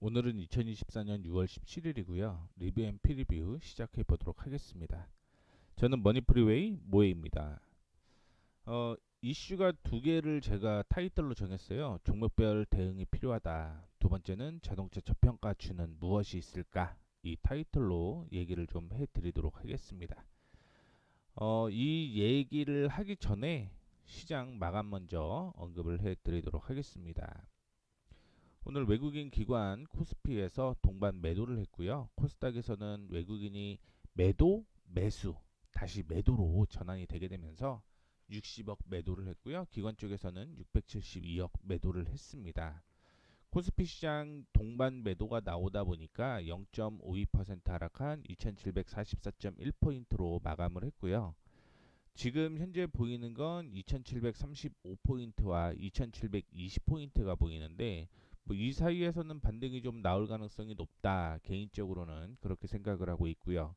오늘은 2024년 6월 17일이고요. 리뷰 앤 피리뷰 시작해 보도록 하겠습니다. 저는 머니프리웨이 모에입니다. 이슈가 두 개를 제가 타이틀로 정했어요. 종목별 대응이 필요하다. 두 번째는 자동차 저평가추는 무엇이 있을까? 이 타이틀로 얘기를 좀 해드리도록 하겠습니다. 이 얘기를 하기 전에 시장 마감 먼저 언급을 해드리도록 하겠습니다. 오늘 외국인 기관 코스피에서 동반 매도를 했고요. 코스닥에서는 외국인이 매도, 매수, 다시 매도로 전환이 되게 되면서 60억 매도를 했고요. 기관 쪽에서는 672억 매도를 했습니다. 코스피 시장 동반 매도가 나오다 보니까 0.52% 하락한 2744.1포인트로 마감을 했고요. 지금 현재 보이는 건 2735포인트와 2720포인트가 보이는데 뭐 이 사이에서는 반등이 좀 나올 가능성이 높다. 개인적으로는 그렇게 생각을 하고 있고요.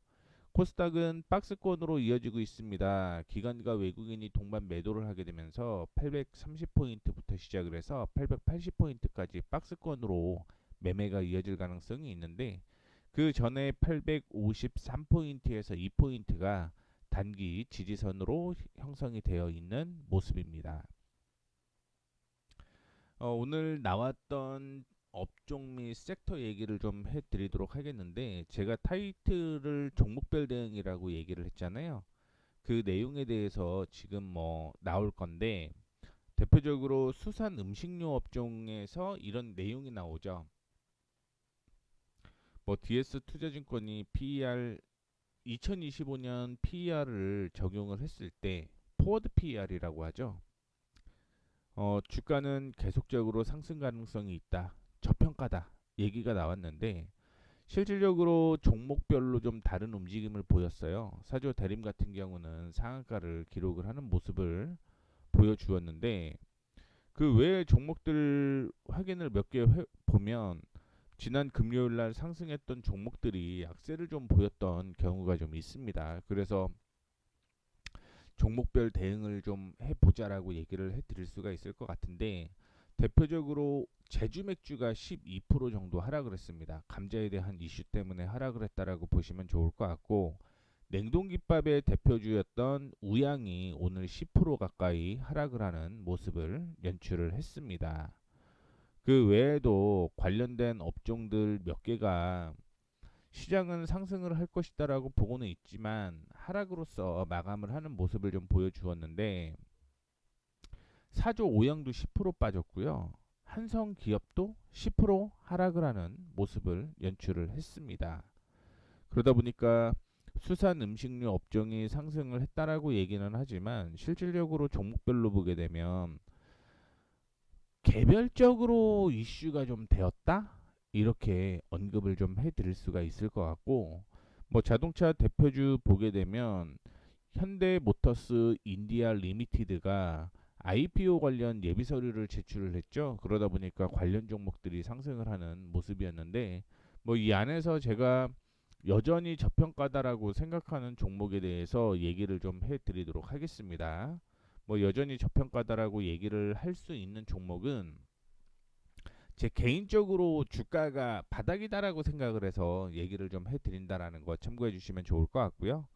코스닥은 박스권으로 이어지고 있습니다. 기관과 외국인이 동반 매도를 하게 되면서 830포인트부터 시작을 해서 880포인트까지 박스권으로 매매가 이어질 가능성이 있는데 그 전에 853포인트에서 2포인트가 단기 지지선으로 형성이 되어 있는 모습입니다. 오늘 나왔던 업종 및 섹터 얘기를 좀 해드리도록 하겠는데 제가 타이틀을 종목별 대응이라고 얘기를 했잖아요. 그 내용에 대해서 지금 뭐 나올 건데 대표적으로 수산 음식료 업종에서 이런 내용이 나오죠. 뭐 DS 투자증권이 PER 2025년 PER을 적용을 했을 때 포워드 PER이라고 하죠. 주가는 계속적으로 상승 가능성이 있다. 저평가다. 얘기가 나왔는데 실질적으로 종목별로 좀 다른 움직임을 보였어요. 사조 대림 같은 경우는 상한가를 기록을 하는 모습을 보여주었는데 그 외의 종목들 확인을 몇 개 보면 지난 금요일 날 상승했던 종목들이 약세를 좀 보였던 경우가 좀 있습니다. 그래서 종목별 대응을 좀 해보자라고 얘기를 해드릴 수가 있을 것 같은데 대표적으로 제주 맥주가 12% 정도 하락을 했습니다. 감자에 대한 이슈 때문에 하락을 했다라고 보시면 좋을 것 같고 냉동김밥의 대표주였던 우양이 오늘 10% 가까이 하락을 하는 모습을 연출을 했습니다. 그 외에도 관련된 업종들 몇 개가 시장은 상승을 할 것이다라고 보고는 있지만 하락으로서 마감을 하는 모습을 좀 보여주었는데 사조 오영도 10% 빠졌고요. 한성 기업도 10% 하락을 하는 모습을 연출을 했습니다. 그러다 보니까 수산 음식료 업종이 상승을 했다라고 얘기는 하지만 실질적으로 종목별로 보게 되면 개별적으로 이슈가 좀 되었다? 이렇게 언급을 좀 해드릴 수가 있을 것 같고 뭐 자동차 대표주 보게 되면 현대모터스 인디아 리미티드가 IPO 관련 예비 서류를 제출을 했죠. 그러다 보니까 관련 종목들이 상승을 하는 모습이었는데 뭐 이 안에서 제가 여전히 저평가다라고 생각하는 종목에 대해서 얘기를 좀 해드리도록 하겠습니다. 뭐 여전히 저평가다라고 얘기를 할 수 있는 종목은 제 개인적으로 주가가 바닥이다라고 생각을 해서 얘기를 좀 해드린다라는 거 참고해 주시면 좋을 것 같고요.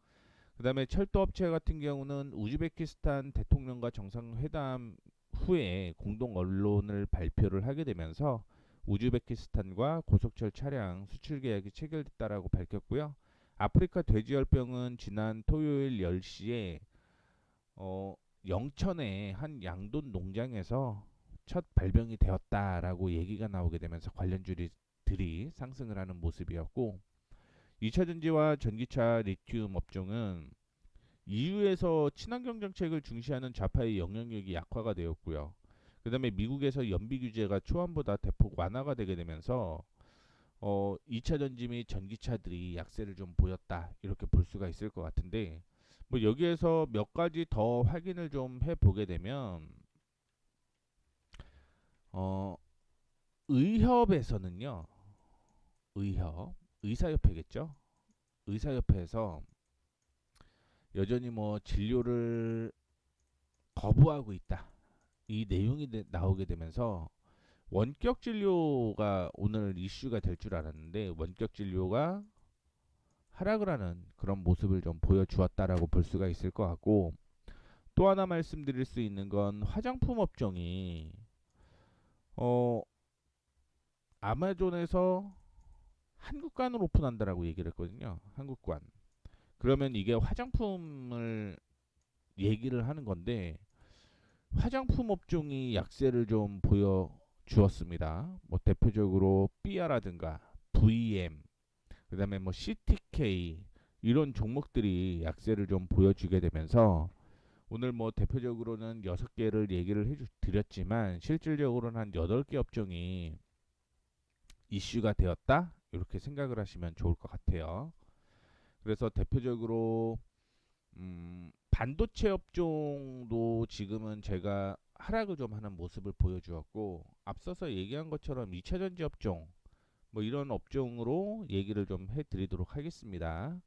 그 다음에 철도업체 같은 경우는 우즈베키스탄 대통령과 정상회담 후에 공동 언론을 발표를 하게 되면서 우즈베키스탄과 고속철 차량 수출 계약이 체결됐다라고 밝혔고요. 아프리카 돼지열병은 지난 토요일 10시에 어, 영천의 한 양돈 농장에서 첫 발병이 되었다라고 얘기가 나오게 되면서 관련주들이 상승을 하는 모습이었고 2차 전지와 전기차 리튬 업종은 EU에서 친환경 정책을 중시하는 좌파의 영향력이 약화가 되었고요. 그 다음에 미국에서 연비 규제가 초안보다 대폭 완화가 되게 되면서 2차 전지 및 전기차들이 약세를 좀 보였다 이렇게 볼 수가 있을 것 같은데 뭐 여기에서 몇 가지 더 확인을 좀 해보게 되면 어, 의협에서는요 의사협회겠죠. 의사협회에서 여전히 뭐 진료를 거부하고 있다 이 내용이 나오게 되면서 원격 진료가 오늘 이슈가 될 줄 알았는데 원격 진료가 하락을 하는 그런 모습을 좀 보여주었다라고 볼 수가 있을 것 같고, 또 하나 말씀드릴 수 있는 건 화장품 업종이 어 아마존에서 한국관을 오픈한다라고 얘기를 했거든요. 한국관. 그러면 이게 화장품을 얘기를 하는 건데 화장품 업종이 약세를 좀 보여 주었습니다. 뭐 대표적으로 삐아라든가 VM, 그다음에 뭐 CTK 이런 종목들이 약세를 좀 보여주게 되면서 오늘 뭐 대표적으로는 6개를 얘기를 드렸지만 실질적으로는 한 8개 업종이 이슈가 되었다. 이렇게 생각을 하시면 좋을 것 같아요. 그래서 대표적으로 반도체 업종도 지금은 제가 하락을 좀 하는 모습을 보여주었고, 앞서서 얘기한 것처럼 2차전지 업종 뭐 이런 업종으로 얘기를 좀 해드리도록 하겠습니다.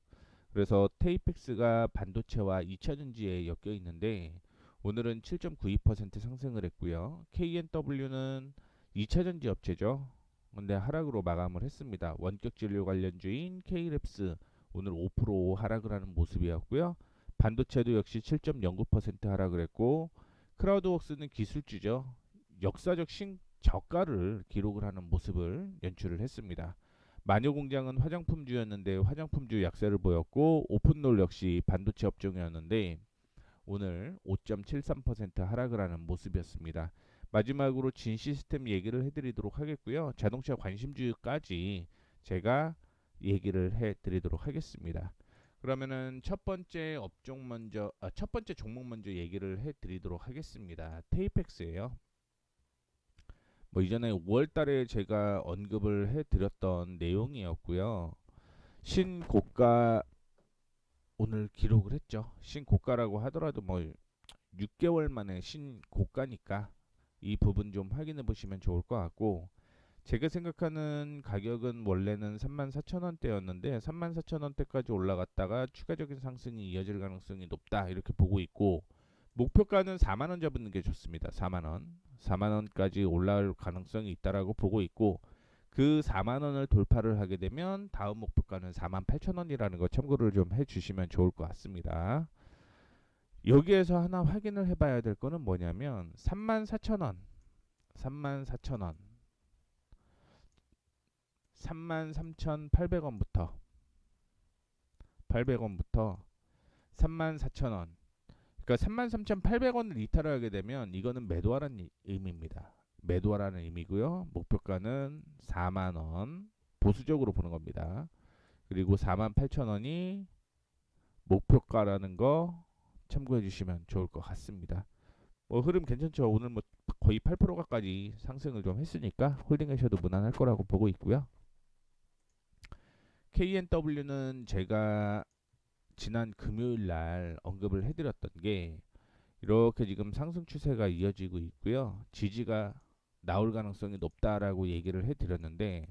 그래서 테이펙스가 반도체와 2차전지에 엮여 있는데 오늘은 7.92% 상승을 했고요. KNW는 2차전지 업체죠. 근데 하락으로 마감을 했습니다. 원격 진료 관련주인 K랩스 오늘 5% 하락을 하는 모습이었고요. 반도체도 역시 7.09% 하락을 했고, 크라우드웍스는 기술주죠. 역사적 저가를 기록을 하는 모습을 연출을 했습니다. 마녀공장은 화장품주였는데 화장품주 약세를 보였고, 오픈롤 역시 반도체 업종이었는데 오늘 5.73% 하락을 하는 모습이었습니다. 마지막으로 진 시스템 얘기를 해드리도록 하겠고요. 자동차 관심주까지 제가 얘기를 해드리도록 하겠습니다. 그러면은 첫 번째 종목 먼저 얘기를 해드리도록 하겠습니다. 테이펙스예요. 뭐 이전에 5월달에 제가 언급을 해드렸던 내용이었고요. 신고가 오늘 기록을 했죠. 신고가라고 하더라도 뭐 6개월 만에 신고가니까 이 부분 좀 확인해 보시면 좋을 것 같고, 제가 생각하는 가격은 원래는 34,000원대였는데 34,000원대까지 올라갔다가 추가적인 상승이 이어질 가능성이 높다 이렇게 보고 있고, 목표가는 4만원 잡는 게 좋습니다. 4만원 4만원까지 올라갈 가능성이 있다라고 보고 있고, 그 4만원을 돌파를 하게 되면 다음 목표가는 48,000원이라는 거 참고를 좀 해주시면 좋을 것 같습니다. 여기에서 하나 확인을 해봐야 될 거는 뭐냐면 34,000원 34,000원 33,800원부터 34,000원, 그러니까 33,800원을 이탈하게 되면 이거는 매도하라는 의미입니다. 매도하라는 의미고요. 목표가는 4만원 보수적으로 보는 겁니다. 그리고 48,000원이 목표가라는 거 참고해 주시면 좋을 것 같습니다. 뭐 흐름 괜찮죠. 오늘 뭐 거의 8% 가까이 상승을 좀 했으니까 홀딩하셔도 무난할 거라고 보고 있고요. KNW는 제가 지난 금요일 날 언급을 해드렸던 게 이렇게 지금 상승 추세가 이어지고 있고요. 지지가 나올 가능성이 높다라고 얘기를 해드렸는데,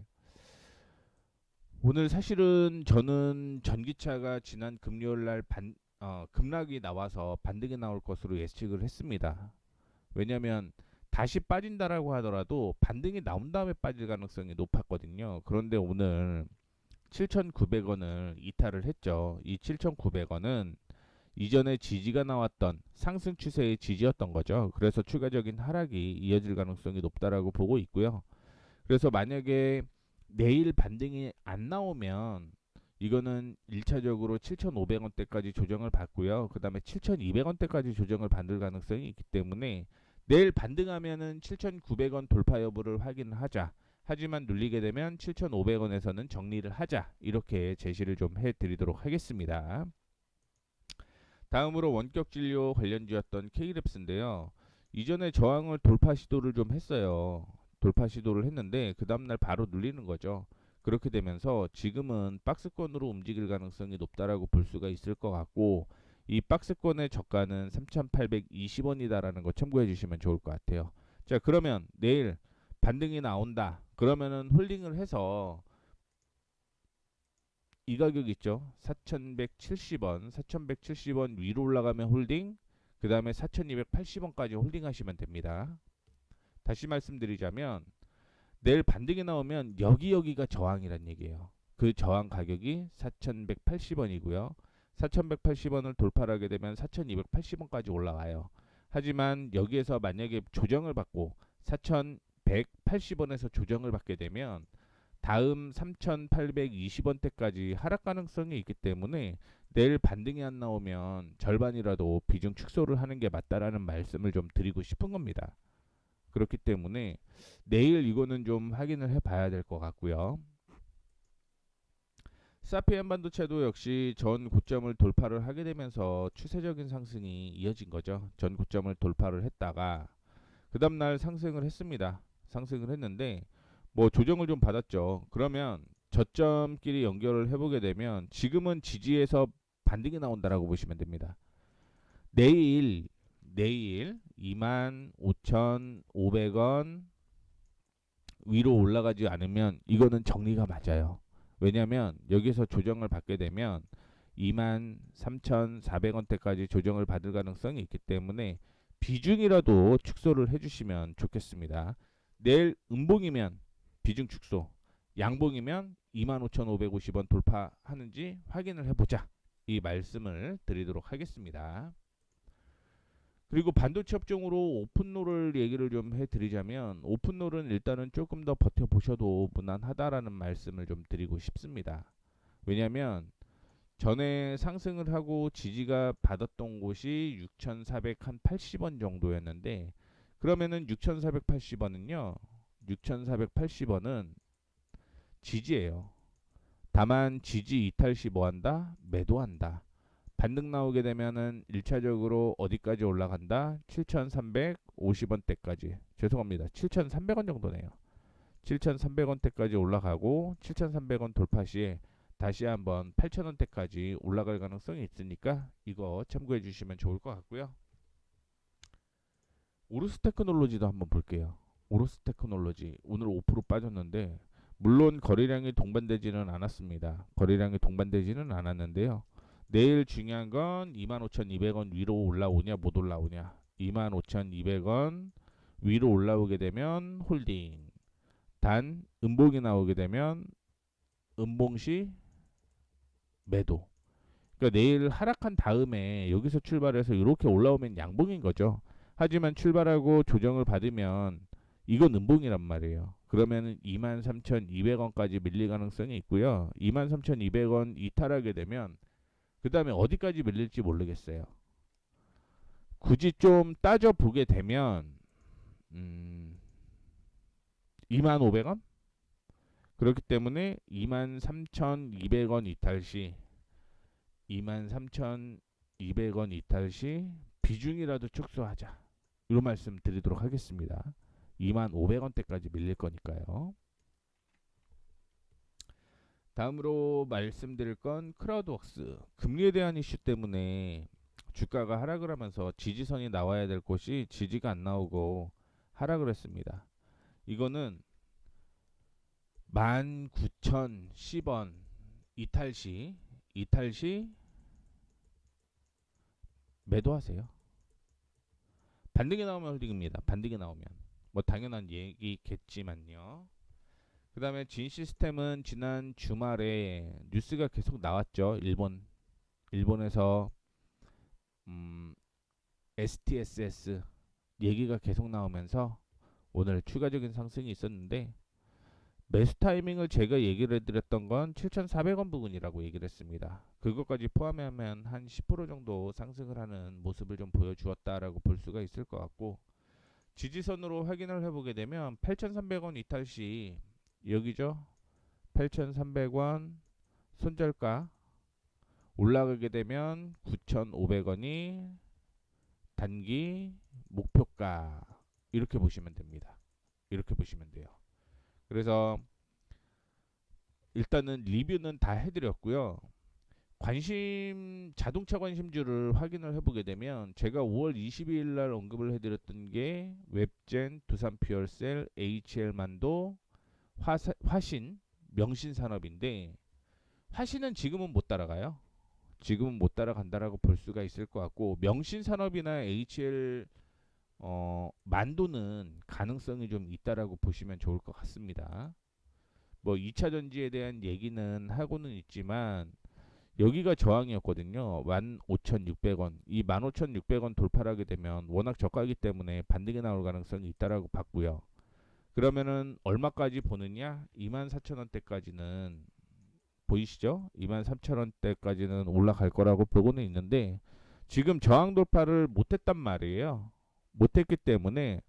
오늘 사실은 저는 전기차가 지난 금요일 날 급락이 나와서 반등이 나올 것으로 예측을 했습니다. 왜냐하면 다시 빠진다라고 하더라도 반등이 나온 다음에 빠질 가능성이 높았거든요. 그런데 오늘 7,900원을 이탈을 했죠. 이 7,900원은 이전에 지지가 나왔던 상승 추세의 지지였던 거죠. 그래서 추가적인 하락이 이어질 가능성이 높다라고 보고 있고요. 그래서 만약에 내일 반등이 안 나오면 이거는 1차적으로 7,500원대까지 조정을 받고요. 그 다음에 7,200원대까지 조정을 받을 가능성이 있기 때문에 내일 반등하면은 7,900원 돌파 여부를 확인하자. 하지만 눌리게 되면 7,500원에서는 정리를 하자. 이렇게 제시를 좀 해드리도록 하겠습니다. 다음으로 원격 진료 관련주였던 K랩스인데요. 이전에 저항을 돌파 시도를 좀 했어요. 돌파 시도를 했는데 그 다음날 바로 눌리는 거죠. 그렇게 되면서 지금은 박스권으로 움직일 가능성이 높다라고 볼 수가 있을 것 같고, 이 박스권의 저가는 3,820원이다라는 거 참고해 주시면 좋을 것 같아요. 자, 그러면 내일 반등이 나온다. 그러면은 홀딩을 해서 이 가격 있죠. 4,170원, 4,170원 위로 올라가면 홀딩, 그 다음에 4,280원까지 홀딩하시면 됩니다. 다시 말씀드리자면 내일 반등이 나오면 여기가 저항이란 얘기예요. 그 저항 가격이 4,180원이고요. 4,180원을 돌파를 하게 되면 4,280원까지 올라가요. 하지만 여기에서 만약에 조정을 받고 4,180원에서 조정을 받게 되면 다음 3,820원대까지 하락 가능성이 있기 때문에 내일 반등이 안 나오면 절반이라도 비중 축소를 하는 게 맞다라는 말씀을 좀 드리고 싶은 겁니다. 그렇기 때문에 내일 이거는 좀 확인을 해봐야 될 것 같고요. 사피엔 반도체도 역시 전 고점을 돌파를 하게 되면서 추세적인 상승이 이어진 거죠. 전 고점을 돌파를 했다가 그 다음날 상승을 했습니다. 상승을 했는데 뭐 조정을 좀 받았죠. 그러면 저점끼리 연결을 해보게 되면 지금은 지지에서 반등이 나온다라고 보시면 됩니다. 내일 25,500원 위로 올라가지 않으면 이거는 정리가 맞아요. 왜냐하면 여기서 조정을 받게 되면 23,400원대까지 조정을 받을 가능성이 있기 때문에 비중이라도 축소를 해주시면 좋겠습니다. 내일 음봉이면 비중 축소, 양봉이면 25,550원 돌파하는지 확인을 해보자. 이 말씀을 드리도록 하겠습니다. 그리고 반도체 업종으로 오픈롤을 얘기를 좀 해드리자면 오픈롤은 일단은 조금 더 버텨보셔도 무난하다라는 말씀을 좀 드리고 싶습니다. 왜냐하면 전에 상승을 하고 지지가 받았던 곳이 6,480원 정도였는데 그러면은 6,480원은요 6,480원은 지지예요. 다만 지지 이탈 시 뭐한다? 매도한다. 반등 나오게 되면은 1차적으로 어디까지 올라간다? 7,350원대까지. 죄송합니다. 7,300원 정도네요. 7,300원대까지 올라가고 7,300원 돌파 시에 다시 한번 8,000원대까지 올라갈 가능성이 있으니까 이거 참고해 주시면 좋을 것 같고요. 오르스 테크놀로지도 한번 볼게요. 오르스 테크놀로지 오늘 5% 빠졌는데 물론 거래량이 동반되지는 않았습니다. 거래량이 동반되지는 않았는데요. 내일 중요한 건 25,200원 위로 올라오냐 못 올라오냐. 25,200원 위로 올라오게 되면 홀딩. 단 음봉이 나오게 되면 음봉시 매도. 그러니까 내일 하락한 다음에 여기서 출발해서 이렇게 올라오면 양봉인 거죠. 하지만 출발하고 조정을 받으면 이건 음봉이란 말이에요. 그러면 23,200원까지 밀릴 가능성이 있고요. 23,200원 이탈하게 되면 그 다음에 어디까지 밀릴지 모르겠어요. 굳이 좀 따져보게 되면 25,000원? 그렇기 때문에 23,200원 이탈 시 23,200원 이탈 시 비중이라도 축소하자. 이런 말씀 드리도록 하겠습니다. 25,000원대까지 밀릴 거니까요. 다음으로 말씀드릴 건 크라우드웍스. 금리에 대한 이슈 때문에 주가가 하락을 하면서 지지선이 나와야 될 곳이 지지가 안 나오고 하락을 했습니다. 이거는 19,010원 이탈 시 매도하세요. 반등이 나오면 홀딩입니다. 반등이 나오면 뭐 당연한 얘기겠지만요. 그 다음에 진 시스템은 지난 주말에 뉴스가 계속 나왔죠. 일본에서 STSS 얘기가 계속 나오면서 오늘 추가적인 상승이 있었는데 매수 타이밍을 제가 얘기를 해드렸던 건 7,400원 부근이라고 얘기를 했습니다. 그것까지 포함하면 한 10% 정도 상승을 하는 모습을 좀 보여주었다라고 볼 수가 있을 것 같고 지지선으로 확인을 해보게 되면 8,300원 이탈 시 여기죠. 8,300원 손절가 올라가게 되면 9,500원이 단기 목표가 이렇게 보시면 됩니다. 이렇게 보시면 돼요. 그래서 일단은 리뷰는 다 해드렸고요. 자동차 관심주를 확인을 해보게 되면 제가 5월 22일 날 언급을 해드렸던 게 웹젠, 두산 퓨얼셀, HL만도, 화신, 명신산업인데 화신은 지금은 못 따라가요. 지금은 못 따라간다라고 볼 수가 있을 것 같고 명신산업이나 HL 만도는 가능성이 좀 있다라고 보시면 좋을 것 같습니다. 뭐 2차 전지에 대한 얘기는 하고는 있지만 여기가 저항이었거든요. 15,600원. 이 15,600원 돌파를 하게 되면 워낙 저가이기 때문에 반등이 나올 가능성이 있다라고 봤고요. 그러면은 얼마까지 보느냐? 24,000원대까지는 보이시죠? 23,000원대까지는 올라갈 거라고 보고는 있는데 지금 저항 돌파를 못했단 말이에요. 못했기 때문에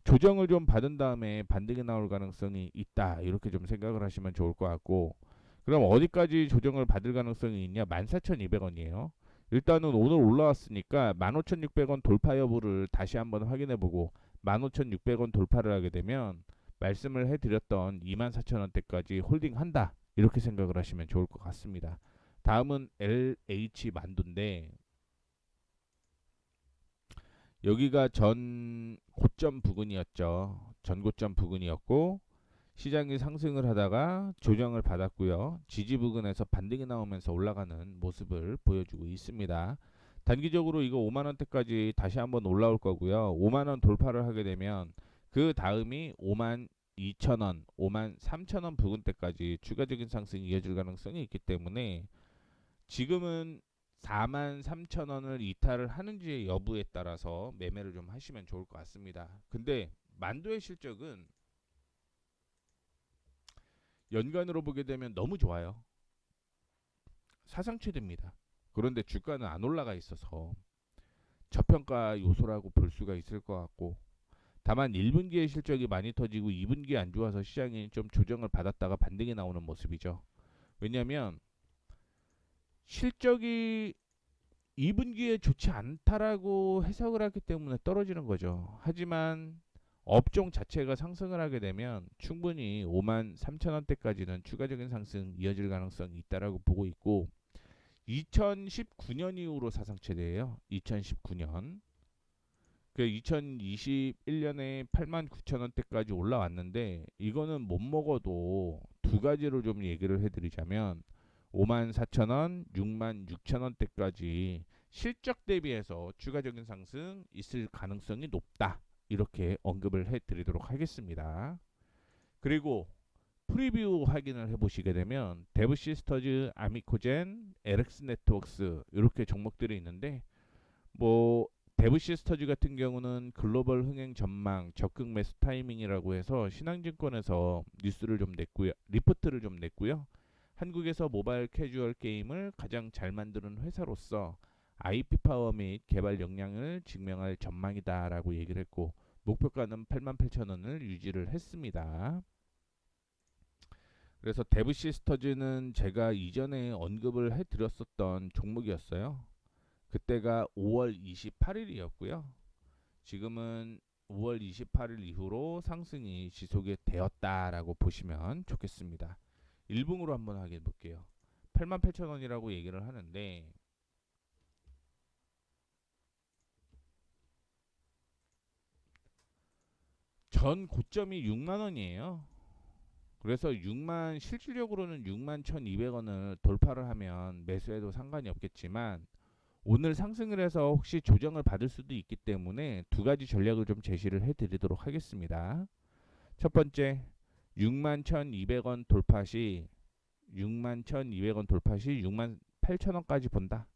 조정을 좀 받은 다음에 반등이 나올 가능성이 있다. 이렇게 좀 생각을 하시면 좋을 것 같고 그럼 어디까지 조정을 받을 가능성이 있냐? 14,200원이에요. 일단은 오늘 올라왔으니까 15,600원 돌파 여부를 다시 한번 확인해보고 15,600원 돌파를 하게 되면 말씀을 해드렸던 24,000원대까지 홀딩한다. 이렇게 생각을 하시면 좋을 것 같습니다. 다음은 LH 만두인데 여기가 전 고점 부근이었죠. 전 고점 부근이었고 시장이 상승을 하다가 조정을 받았고요. 지지 부근에서 반등이 나오면서 올라가는 모습을 보여주고 있습니다. 단기적으로 이거 5만 원대까지 다시 한번 올라올 거고요. 5만 원 돌파를 하게 되면 그 다음이 5만 2천 원, 5만 3천 원 부근대까지 추가적인 상승이 이어질 가능성이 있기 때문에 지금은 4만 3천 원을 이탈을 하는지의 여부에 따라서 매매를 좀 하시면 좋을 것 같습니다. 근데 만두의 실적은 연간으로 보게 되면 너무 좋아요. 사상 최대입니다. 그런데 주가는 안 올라가 있어서 저평가 요소라고 볼 수가 있을 것 같고 다만 1분기의 실적이 많이 터지고 2분기 안 좋아서 시장이 좀 조정을 받았다가 반등이 나오는 모습이죠. 왜냐하면 실적이 2분기에 좋지 않다라고 해석을 하기 때문에 떨어지는 거죠. 하지만 업종 자체가 상승을 하게 되면 충분히 5만 3천 원대까지는 추가적인 상승 이어질 가능성이 있다라고 보고 있고 2019년 이후로 사상 최대예요. 2019년. 그 2021년에 8만 9천 원대까지 올라왔는데 이거는 못 먹어도 두 가지로 좀 얘기를 해드리자면 5만 4천 원, 6만 6천 원대까지 실적 대비해서 추가적인 상승 있을 가능성이 높다. 이렇게 언급을 해드리도록 하겠습니다. 그리고 프리뷰 확인을 해보시게 되면 데브시스터즈, 아미코젠, LX 네트워크스 이렇게 종목들이 있는데 뭐 데브시스터즈 같은 경우는 글로벌 흥행 전망, 적극 매수 타이밍이라고 해서 신한증권에서 뉴스를 좀 냈고요, 리포트를 좀 냈고요. 한국에서 모바일 캐주얼 게임을 가장 잘 만드는 회사로서 IP 파워 및 개발 역량을 증명할 전망이다라고 얘기를 했고 목표가는 88,000원을 유지를 했습니다. 그래서 데브시스터즈는 제가 이전에 언급을 해드렸었던 종목이었어요. 그때가 5월 28일이었고요. 지금은 5월 28일 이후로 상승이 지속이 되었다라고 보시면 좋겠습니다. 일봉으로 한번 확인해 볼게요. 88,000원이라고 얘기를 하는데 전 고점이 6만 원이에요. 그래서 6만 실질적으로는 6만 1,200원을 돌파를 하면 매수해도 상관이 없겠지만 오늘 상승을 해서 혹시 조정을 받을 수도 있기 때문에 두 가지 전략을 좀 제시를 해드리도록 하겠습니다. 첫 번째, 6만 1,200원 돌파 시 6만 1,200원 돌파 시 6만 8천원까지 본다.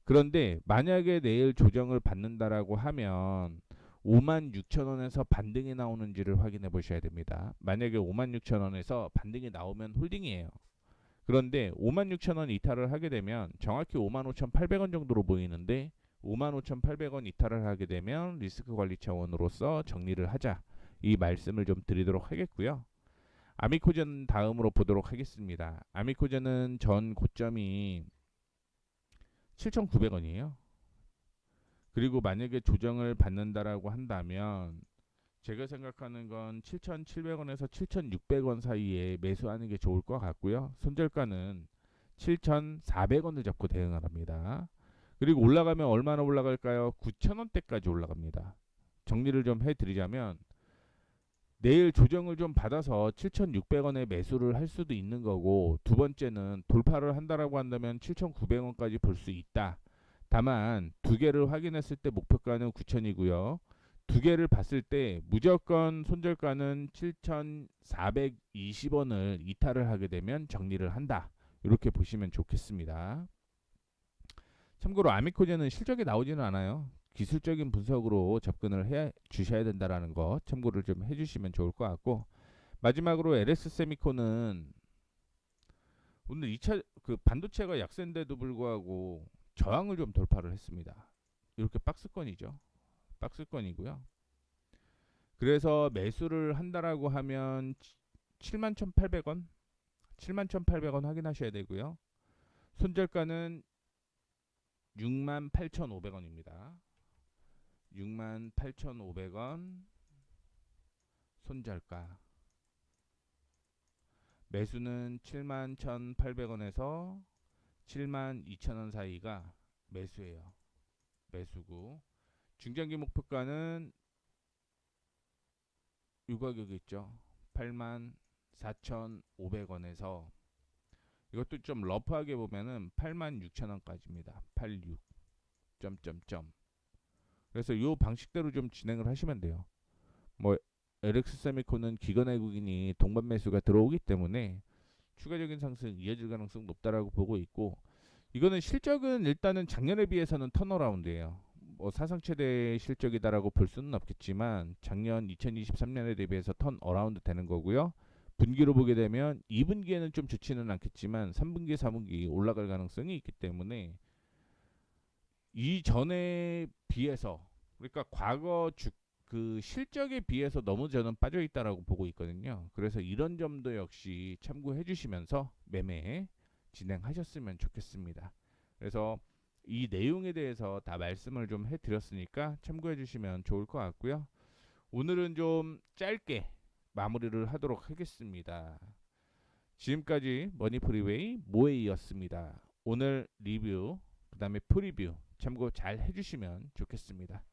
그런데 만약에 내일 조정을 받는다라고 하면 5만 6천 원에서 반등이 나오는지를 확인해 보셔야 됩니다. 만약에 5만 6천 원에서 반등이 나오면 홀딩이에요. 그런데 5만 6천 원 이탈을 하게 되면 정확히 5만 5,800원 정도로 보이는데 5만 5,800원 이탈을 하게 되면 리스크 관리 차원으로서 정리를 하자. 이 말씀을 좀 드리도록 하겠고요. 아미코전 다음으로 보도록 하겠습니다. 아미코전은 전 고점이 7,900원이에요. 그리고 만약에 조정을 받는다라고 한다면 제가 생각하는 건 7,700원에서 7,600원 사이에 매수하는 게 좋을 것 같고요. 손절가는 7,400원을 잡고 대응을 합니다. 그리고 올라가면 얼마나 올라갈까요? 9,000원대까지 올라갑니다. 정리를 좀 해드리자면 내일 조정을 좀 받아서 7,600원에 매수를 할 수도 있는 거고 두 번째는 돌파를 한다라고 한다면 7,900원까지 볼 수 있다. 다만 두 개를 확인했을 때 목표가는 9천이고요. 두 개를 봤을 때 무조건 손절가는 7,420원을 이탈을 하게 되면 정리를 한다. 이렇게 보시면 좋겠습니다. 참고로 아미코제는 실적이 나오지는 않아요. 기술적인 분석으로 접근을 해 주셔야 된다라는 거 참고를 좀 해주시면 좋을 것 같고, 마지막으로 LS 세미콘은 오늘 2차 그 반도체가 약세인데도 불구하고 저항을 좀 돌파를 했습니다. 이렇게 박스권이죠. 박스권이고요. 그래서 매수를 한다라고 하면 71,800원, 71,800원 확인하셔야 되고요. 손절가는 68,500원입니다. 68,500원 손절가. 매수는 71,800원에서 72,000원 사이가 매수예요. 매수고 중장기 목표가는 이 가격이 있죠. 84,500원에서 이것도 좀 러프하게 보면은 86,000원까지입니다. 86. 점점점. 그래서 이 방식대로 좀 진행을 하시면 돼요. 뭐 LX 세미콘은 기관 외국인이 동반 매수가 들어오기 때문에 추가적인 상승 이어질 가능성 높다라고 보고 있고, 이거는 실적은 일단은 작년에 비해서는 턴어라운드예요. 뭐 사상 최대 실적이다라고 볼 수는 없겠지만 작년 2023년에 대비해서 턴어라운드 되는 거고요. 분기로 보게 되면 2분기에는 좀 좋지는 않겠지만 3분기, 4분기 올라갈 가능성이 있기 때문에 이전에 비해서, 그러니까 과거 그 실적에 비해서 너무 저는 빠져 있다라고 보고 있거든요. 그래서 이런 점도 역시 참고해 주시면서 매매 진행하셨으면 좋겠습니다. 그래서 이 내용에 대해서 다 말씀을 좀 해드렸으니까 참고해 주시면 좋을 것 같고요. 오늘은 좀 짧게 마무리를 하도록 하겠습니다. 지금까지 머니프리웨이 모에이였습니다. 오늘 리뷰, 그 다음에 프리뷰 참고 잘 해주시면 좋겠습니다.